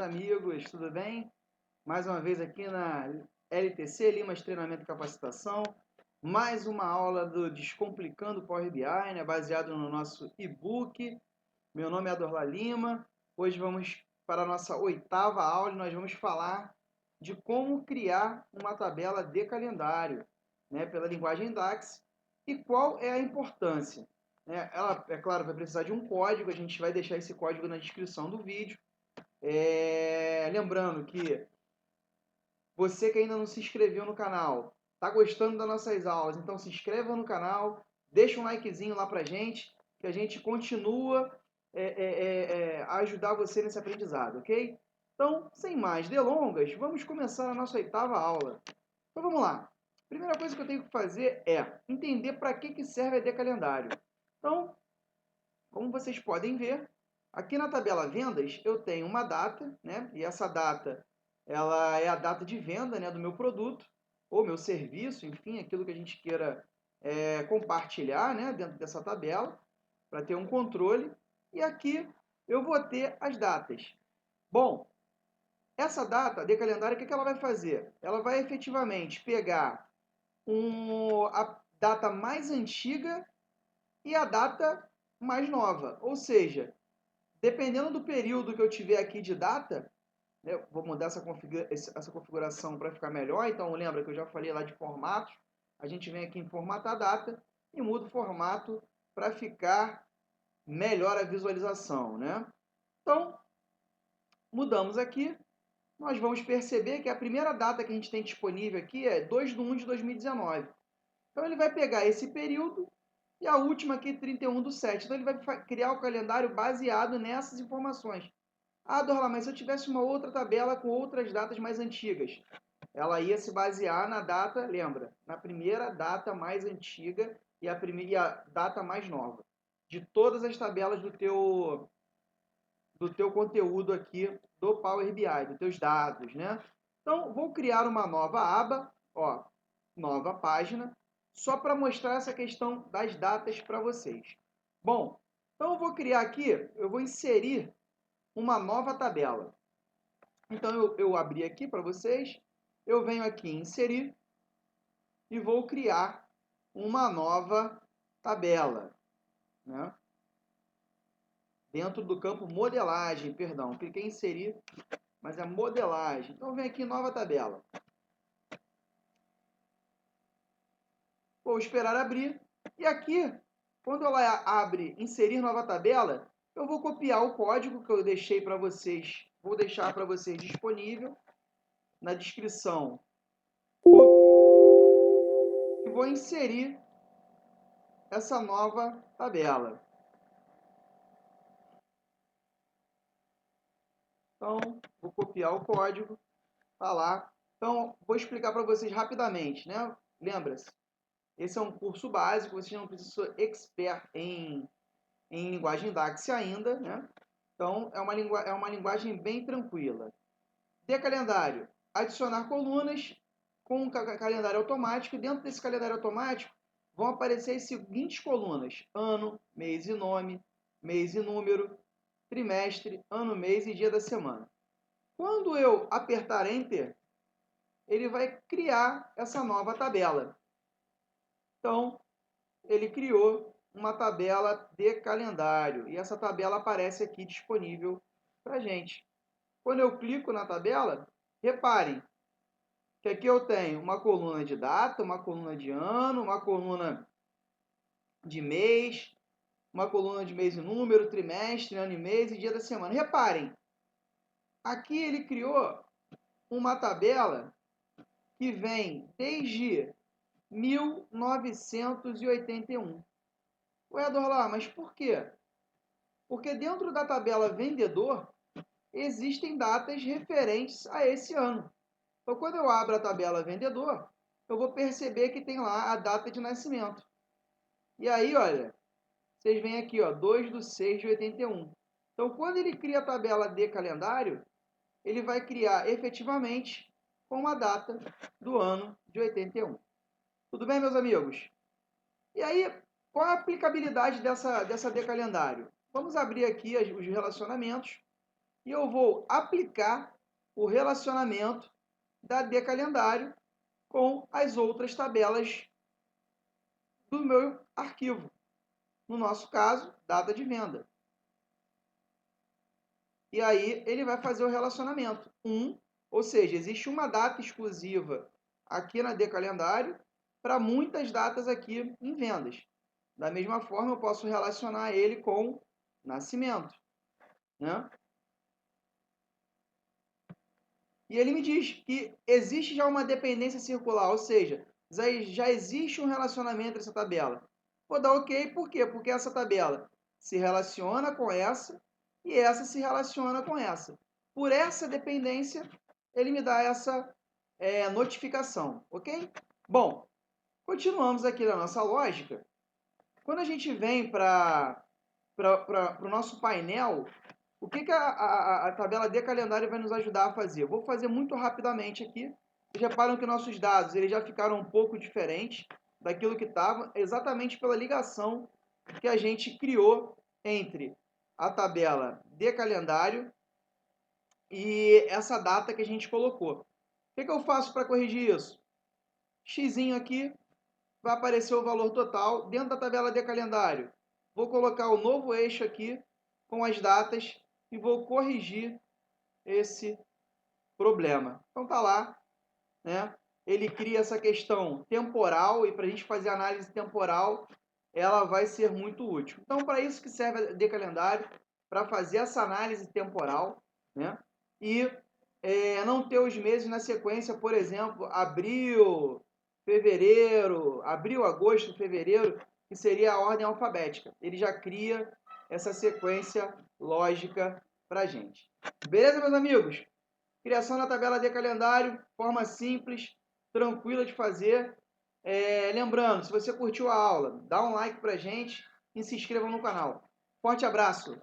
amigos, tudo bem? Mais uma vez aqui na LTC, Limas Treinamento e Capacitação. Mais uma aula do Descomplicando Power BI, né, baseado no nosso e-book. Meu nome é Adorla Lima. Hoje vamos para a nossa 8ª aula e nós vamos falar de como criar uma tabela de calendário, né, pela linguagem DAX e qual é a importância. Ela, é claro, vai precisar de um código, a gente vai deixar esse código na descrição do vídeo. Lembrando que você que ainda não se inscreveu no canal, está gostando das nossas aulas, então se inscreva no canal, deixa um likezinho lá pra gente, que a gente continua a ajudar você nesse aprendizado, ok? Então, sem mais delongas, vamos começar a nossa 8ª aula. Então vamos lá. Primeira coisa que eu tenho que fazer é entender para que serve a decalendário. Então, como vocês podem ver, aqui na tabela vendas eu tenho uma data, né? E essa data ela é a data de venda, né, do meu produto ou meu serviço, enfim, aquilo que a gente queira compartilhar, né, dentro dessa tabela para ter um controle. E aqui eu vou ter as datas. Bom, essa data de calendário, o que ela vai fazer? Ela vai efetivamente pegar a data mais antiga e a data mais nova. Ou seja, dependendo do período que eu tiver aqui de data, né, vou mudar essa configuração para ficar melhor. Então, lembra que eu já falei lá de formatos. A gente vem aqui em formatar data e muda o formato para ficar melhor a visualização, né? Então, mudamos aqui. Nós vamos perceber que a primeira data que a gente tem disponível aqui é 2/1 de 2019. Então, ele vai pegar esse período e a última aqui, 31/7. Então, ele vai criar o calendário baseado nessas informações. Ah, Dorla, mas se eu tivesse uma outra tabela com outras datas mais antigas, ela ia se basear na data, lembra, na primeira data mais antiga e a data mais nova de todas as tabelas do teu conteúdo aqui do Power BI, dos teus dados, né? Então, vou criar uma nova aba, ó, nova página, só para mostrar essa questão das datas para vocês. Bom, então eu vou criar aqui, eu vou inserir uma nova tabela. Então, eu abri aqui para vocês, eu venho aqui em inserir e vou criar uma nova tabela, né? Dentro do campo modelagem, perdão, cliquei em inserir, mas é modelagem. Então, vem aqui nova tabela. Vou esperar abrir. E aqui, quando ela abre inserir nova tabela, eu vou copiar o código que eu deixei para vocês. Vou deixar para vocês disponível na descrição e vou inserir essa nova tabela. Então, vou copiar o código, tá lá. Então, vou explicar para vocês rapidamente, né? Lembra-se, esse é um curso básico, vocês não precisam ser expert em linguagem DAX ainda, né? Então, é uma linguagem bem tranquila. De calendário, adicionar colunas com um calendário automático. Dentro desse calendário automático, vão aparecer as seguintes colunas: ano, mês e nome, mês e número, trimestre, ano, mês e dia da semana. Quando eu apertar Enter, ele vai criar essa nova tabela. Então, ele criou uma tabela de calendário e essa tabela aparece aqui disponível para a gente. Quando eu clico na tabela, reparem que aqui eu tenho uma coluna de data, uma coluna de ano, uma coluna de mês, uma coluna de mês e número, trimestre, ano e mês e dia da semana. Reparem, aqui ele criou uma tabela que vem desde 1981. Ué, Dorla, mas por quê? Porque dentro da tabela vendedor existem datas referentes a esse ano. Então, quando eu abro a tabela vendedor, eu vou perceber que tem lá a data de nascimento. E aí, olha, vocês veem aqui, ó, 2/6/81. Então, quando ele cria a tabela de calendário, ele vai criar efetivamente com a data do ano de 81. Tudo bem, meus amigos? E aí, qual a aplicabilidade dessa de calendário? Vamos abrir aqui os relacionamentos. e eu vou aplicar o relacionamento da decalendário com as outras tabelas do meu arquivo. No nosso caso, data de venda. E aí ele vai fazer o relacionamento. Ou seja, existe uma data exclusiva aqui na decalendário para muitas datas aqui em vendas. Da mesma forma, eu posso relacionar ele com nascimento, né? E ele me diz que existe já uma dependência circular, ou seja, já existe um relacionamento nessa tabela. Vou dar OK, por quê? Porque essa tabela se relaciona com essa e essa se relaciona com essa. Por essa dependência, ele me dá essa notificação, ok? Bom, continuamos aqui na nossa lógica. Quando a gente vem para o nosso painel, o que a tabela de calendário vai nos ajudar a fazer? Vou fazer muito rapidamente aqui. Vocês reparam que nossos dados eles já ficaram um pouco diferentes daquilo que estava, exatamente pela ligação que a gente criou entre a tabela de calendário e essa data que a gente colocou. O que eu faço para corrigir isso? Xzinho aqui, vai aparecer o valor total dentro da tabela de calendário. Vou colocar o novo eixo aqui com as datas e vou corrigir esse problema. Então tá lá, né? Ele cria essa questão temporal e para a gente fazer análise temporal, ela vai ser muito útil. Então, para isso que serve a decalendário, para fazer essa análise temporal, né? E não ter os meses na sequência, por exemplo, abril, fevereiro, abril, agosto, fevereiro, que seria a ordem alfabética. Ele já cria essa sequência lógica para a gente. Beleza, meus amigos? Criação da tabela de calendário, forma simples, tranquila de fazer. Lembrando, se você curtiu a aula, dá um like pra gente e se inscreva no canal. Forte abraço!